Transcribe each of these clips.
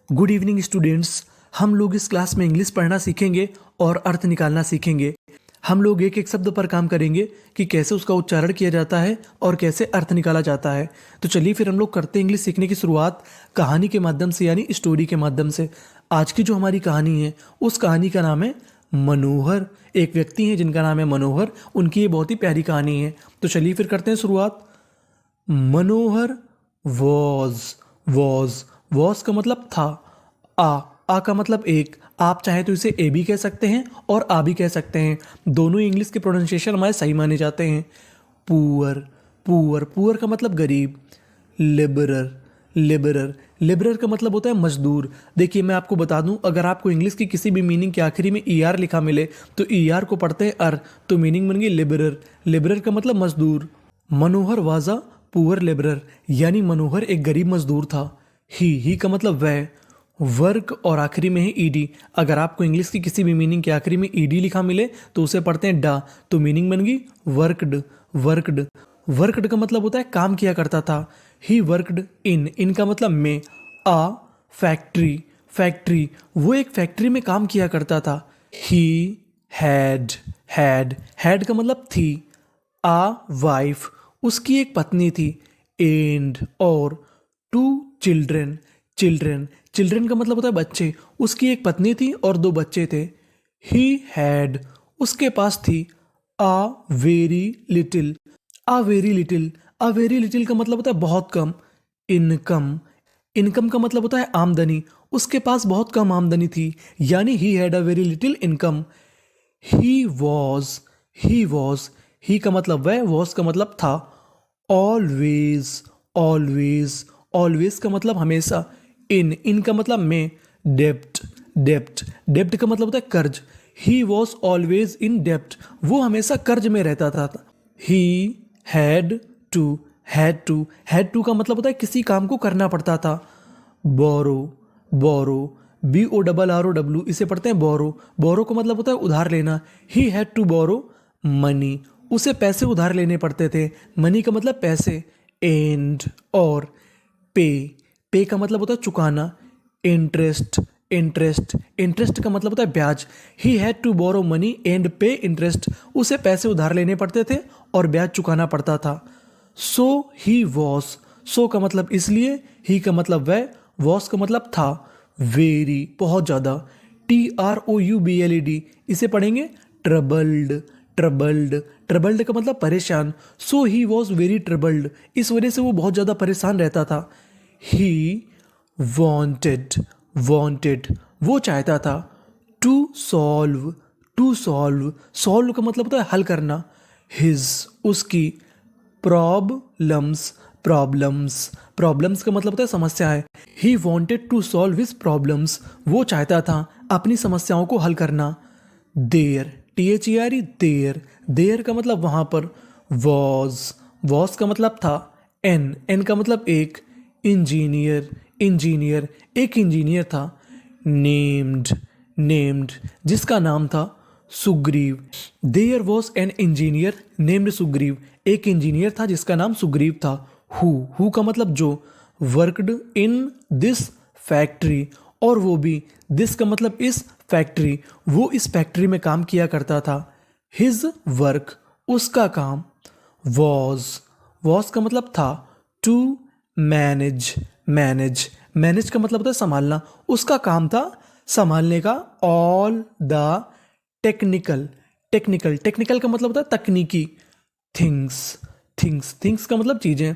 Good evening students. हम लोग इस क्लास में इंग्लिश पढ़ना सीखेंगे और अर्थ निकालना सीखेंगे। हम लोग एक एक शब्द पर काम करेंगे कि कैसे उसका उच्चारण किया जाता है और कैसे अर्थ निकाला जाता है। तो चलिए फिर हम लोग करते हैं इंग्लिश सीखने की शुरुआत कहानी के माध्यम से, यानी स्टोरी के माध्यम से। आज की जो हमारी कहानी है उस कहानी का नाम है मनोहर। एक व्यक्ति है जिनका नाम है मनोहर, उनकी ये बहुत ही प्यारी कहानी है। तो चलिए फिर करते हैं शुरुआत। मनोहर वॉज वॉज वॉज का मतलब था। आ का मतलब एक। आप चाहे तो इसे ए भी कह सकते हैं और आ भी कह सकते हैं। दोनों इंग्लिश के प्रोनाउंसिएशन हमारे सही माने जाते हैं। पुअर पुअर पुअर का मतलब गरीब। लिबरर लिबरर लिबरर का मतलब होता है मजदूर। देखिए मैं आपको बता दूं, अगर आपको इंग्लिश की किसी भी मीनिंग के आखिरी में ई आर लिखा मिले तो ई आर को पढ़ते हैं अर, तो मीनिंग बन गई लिबरर। लिबरर का मतलब मजदूर। मनोहर वाज अ पुअर लेबरर, यानी मनोहर एक गरीब मजदूर था। ही का मतलब वह। वर्क और आखिरी में है ईडी। अगर आपको इंग्लिश की किसी भी मीनिंग के आखिरी में ईडी लिखा मिले तो उसे पढ़ते हैं डा, तो मीनिंग बन गई वर्कड वर्कड। वर्कड का मतलब होता है काम किया करता था। ही वर्कड इन का मतलब में। आ फैक्ट्री फैक्ट्री, वो एक फैक्ट्री में काम किया करता था। ही हैड का मतलब थी। आ वाइफ, उसकी एक पत्नी थी। एंड और टू चिल्ड्रन चिल्ड्रन का मतलब होता है बच्चे। उसकी एक पत्नी थी और दो बच्चे थे। ही हैड, उसके पास थी। A very little a very little का मतलब होता है बहुत कम। इनकम का मतलब होता है आमदनी। उसके पास बहुत कम आमदनी थी, यानी he had a very little income. He was he का मतलब वह, वॉज का मतलब था। ऑलवेज ऑलवेज का मतलब हमेशा। इन का मतलब में। डेप्ट का मतलब होता है कर्ज। ही वॉज ऑलवेज इन डेप्ट, वो हमेशा कर्ज में रहता था। ही हैड टू का मतलब होता है किसी काम को करना पड़ता था। बोरो BORROW, इसे पढ़ते हैं बोरो। बोरो का मतलब होता है उधार लेना। He had to borrow money, उसे पैसे उधार लेने पड़ते थे। मनी का मतलब पैसे। एंड और पे का मतलब होता है चुकाना। इंटरेस्ट का मतलब होता है ब्याज। He had to borrow money and pay interest, उसे पैसे उधार लेने पड़ते थे और ब्याज चुकाना पड़ता था। सो ही वॉज, सो का मतलब इसलिए, ही का मतलब वह, वॉज का मतलब था। वेरी बहुत ज़्यादा। TROUBLED, इसे पढ़ेंगे ट्रबल्ड का मतलब परेशान। सो ही वॉज वेरी ट्रबल्ड, इस वजह से वो बहुत ज़्यादा परेशान रहता था। ही वॉन्टेड वो चाहता था। टू सॉल्व का मतलब होता है हल करना। हिज उसकी। प्रॉब्लम्स का मतलब होता है समस्या है। He wanted to solve his problems, वो चाहता था अपनी समस्याओं को हल करना। देयर देयर का मतलब वहाँ पर। वॉज का मतलब था। एन का मतलब एक। इंजीनियर एक इंजीनियर था। नेम्ड जिसका नाम था Sugriv. There was an engineer named Sugriv, एक इंजीनियर था जिसका नाम सुग्रीव था। हु का मतलब जो। वर्कड इन दिस फैक्ट्री, और वो भी। दिस का मतलब इस फैक्ट्री, वो इस फैक्ट्री में काम किया करता था। हिज वर्क, उसका काम। वॉज का मतलब था। टू मैनेज का मतलब होता है संभालना, उसका काम था संभालने का। ऑल द टेक्निकल का मतलब होता है तकनीकी। थिंग्स का मतलब चीजें।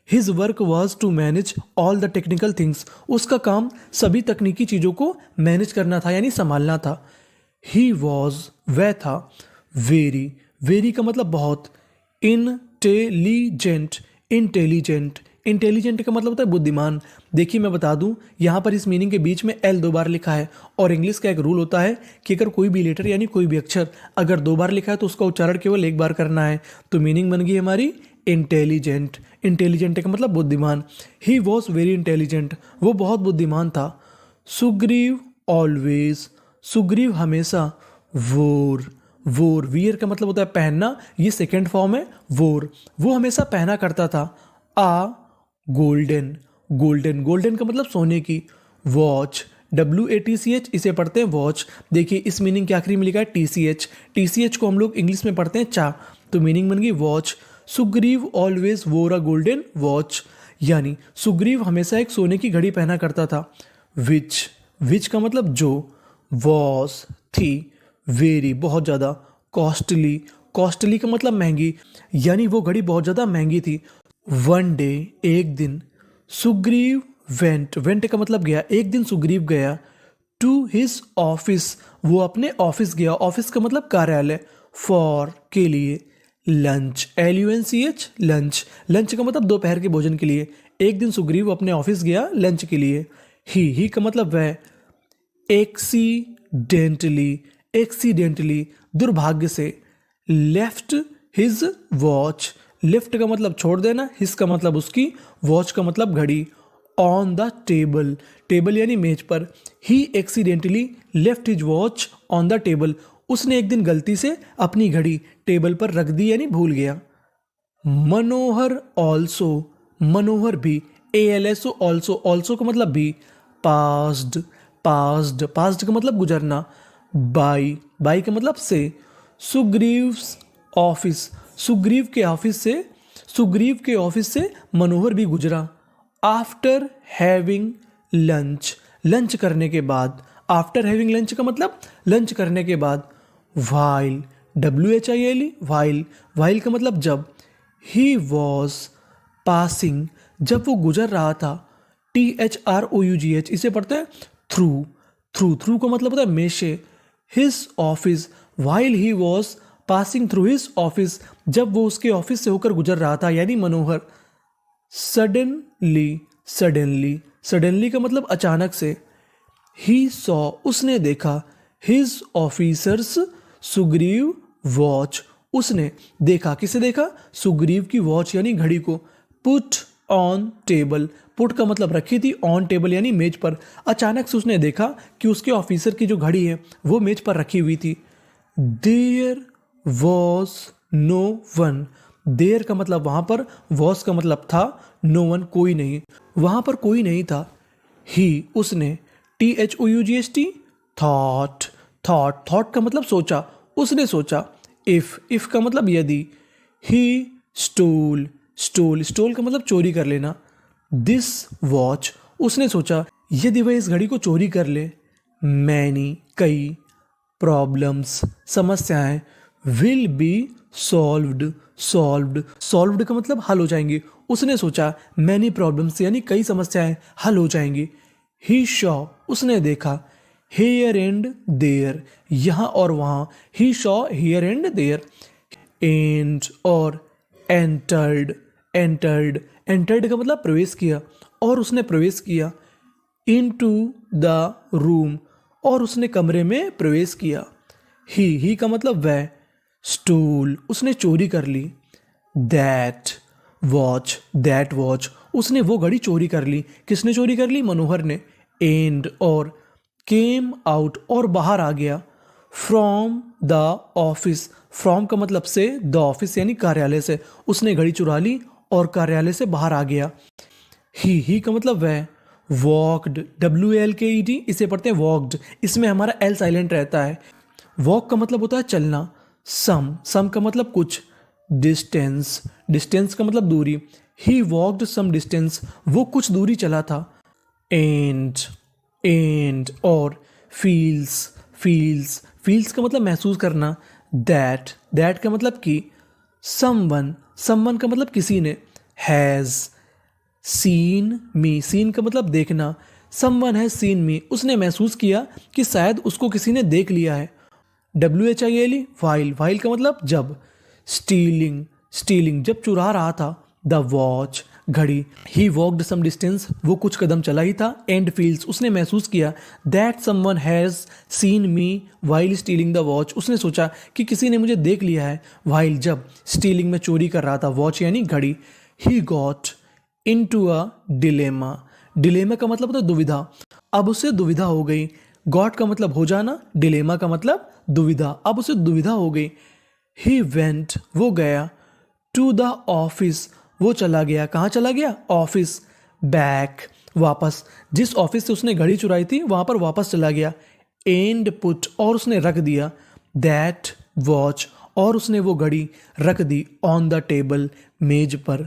His work was to manage all the technical things, उसका काम सभी तकनीकी चीज़ों को मैनेज करना था, यानी संभालना था। ही वॉज वह था। वेरी का मतलब बहुत। इंटेलिजेंट का मतलब होता है बुद्धिमान। देखिए मैं बता दूं, यहाँ पर इस मीनिंग के बीच में एल 2 बार लिखा है, और इंग्लिश का एक रूल होता है कि अगर कोई भी लेटर यानी कोई भी अक्षर अगर 2 बार लिखा है तो उसका उच्चारण केवल 1 बार करना है। तो मीनिंग बन गई हमारी इंटेलिजेंट का मतलब बुद्धिमान। ही वॉज वेरी इंटेलिजेंट, वो बहुत बुद्धिमान था। सुग्रीव हमेशा। वियर का मतलब होता है पहनना, ये सेकेंड फॉर्म है वोर, वो हमेशा पहना करता था। गोल्डन का मतलब सोने की। वॉच, WATCH, इसे पढ़ते हैं वॉच। देखिए इस मीनिंग के आखिरी में लिखा है TCH, TCH को हम लोग इंग्लिश में पढ़ते हैं चा, तो मीनिंग बन गई वॉच। सुग्रीव ऑलवेज वोर अ गोल्डन वॉच, यानी सुग्रीव हमेशा एक सोने की घड़ी पहना करता था। विच का मतलब जो, वॉज थी, वेरी बहुत ज़्यादा, कॉस्टली का मतलब महंगी, यानी वो घड़ी बहुत ज़्यादा महंगी थी। वन डे एक दिन, सुग्रीव वेंट का मतलब गया, एक दिन सुग्रीव गया, टू हिज ऑफिस, वो अपने ऑफिस गया, ऑफिस का मतलब कार्यालय, फॉर के लिए, लंच, LUNCH लंच, लंच का मतलब दोपहर के भोजन के लिए। एक दिन सुग्रीव अपने ऑफिस गया लंच के लिए। ही का मतलब वह, एक्सीडेंटली दुर्भाग्य से, लेफ्ट हिज वॉच, लेफ्ट का मतलब छोड़ देना, हिज का मतलब उसकी, वॉच का मतलब घड़ी, ऑन द टेबल, टेबल यानी मेज पर, he accidentally left his watch on the table, उसने एक दिन गलती से अपनी घड़ी टेबल पर रख दी यानी भूल गया। मनोहर ऑल्सो, मनोहर भी, ALSO ऑल्सो का मतलब भी, पास्ड का मतलब गुजरना, बाई का मतलब से, सुग्रीव्स ऑफिस, सुग्रीव के ऑफिस से मनोहर भी गुजरा। आफ्टर हैविंग लंच, लंच करने के बाद, आफ्टर हैविंग लंच का मतलब लंच करने के बाद। वाइल, WHILE वाइल का मतलब जब। ही वॉज पासिंग, जब वो गुजर रहा था। THROUGH, इसे पढ़ते हैं थ्रू का मतलब होता है में से। His office, while he was passing through his office, जब वो उसके ऑफिस से होकर गुजर रहा था यानी मनोहर। सडनली का मतलब अचानक से। ही सॉ, उसने देखा, हिज ऑफिसर्स सुग्रीव वॉच, उसने देखा, किसे देखा, सुग्रीव की वॉच यानी घड़ी को। पुट ऑन टेबल, पुट का मतलब रखी थी, ऑन टेबल यानी मेज पर। अचानक से उसने देखा कि उसके ऑफिसर की जो घड़ी है वो मेज पर रखी हुई थी। There was no one, there का मतलब वहां पर, वॉज का मतलब था, नो वन कोई नहीं, वहां पर कोई नहीं था। ही उसने, THOUGHT थॉट का मतलब सोचा, उसने सोचा। इफ का मतलब यदि। ही स्टोल का मतलब चोरी कर लेना। दिस वॉच, उसने सोचा यदि वह इस घड़ी को चोरी कर ले। मैनी कई, प्रॉब्लम्स समस्याएं, विल बी सॉल्व्ड का मतलब हल हो जाएंगी। उसने सोचा मैनी प्रॉब्लम्स यानी कई समस्याएं हल हो जाएंगी। ही शॉ, उसने देखा, हेयर एंड देयर, यहाँ और वहाँ। He saw here and there. And और एंटर्ड का मतलब प्रवेश किया, और उसने प्रवेश किया। इनटू द रूम, और उसने कमरे में प्रवेश किया। ही का मतलब वह। स्टूल, उसने चोरी कर ली। दैट वॉच, उसने वो घड़ी चोरी कर ली। किसने चोरी कर ली, मनोहर ने। एंड और, केम आउट, और बाहर आ गया। फ्रॉम द ऑफिस, फ्रॉम का मतलब से, द ऑफिस यानी कार्यालय से, उसने घड़ी चुरा ली और कार्यालय से बाहर आ गया। ही का मतलब वह। वॉकड, WALKED, इसे पढ़ते हैं वॉकड, इसमें हमारा L साइलेंट रहता है। वॉक का मतलब होता है चलना। सम का मतलब कुछ। डिस्टेंस का मतलब दूरी। ही वॉकड सम डिस्टेंस, वो कुछ दूरी चला था। एंड और, फील्स का मतलब महसूस करना। दैट का मतलब कि। समवन का मतलब किसी ने। हैज़ सीन मी, सीन का मतलब देखना। समवन हैज सीन मी, उसने महसूस किया कि शायद उसको किसी ने देख लिया है। WHILE वाइल का मतलब जब। स्टीलिंग जब चुरा रहा था। द वॉच घड़ी। ही वॉकड सम डिस्टेंस, वो कुछ कदम चला ही था। एंड फील्स, उसने महसूस किया। That someone has seen me while stealing the watch, उसने सोचा कि किसी ने मुझे देख लिया है वाइल जब स्टीलिंग में चोरी कर रहा था, वॉच यानी घड़ी। He got into a dilemma, dilemma का मतलब होता है दुविधा। अब उसे दुविधा हो गई। गॉट का मतलब हो जाना, डिलेमा का मतलब दुविधा। अब उसे दुविधा हो गई। ही वेंट, वो गया। टू द ऑफिस, वो चला गया। कहाँ चला गया, ऑफिस। बैक वापस जिस ऑफिस से उसने घड़ी चुराई थी वहां पर वापस चला गया। एंड पुट और उसने रख दिया। दैट वॉच और उसने वो घड़ी रख दी ऑन द टेबल मेज पर।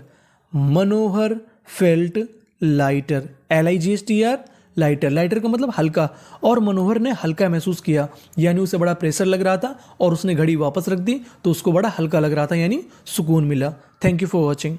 Manohar felt lighter, LIGHTR lighter, lighter का मतलब हल्का, और मनोहर ने हल्का महसूस किया, यानी उसे बड़ा प्रेशर लग रहा था और उसने घड़ी वापस रख दी तो उसको बड़ा हल्का लग रहा था, यानी सुकून मिला। Thank you for watching.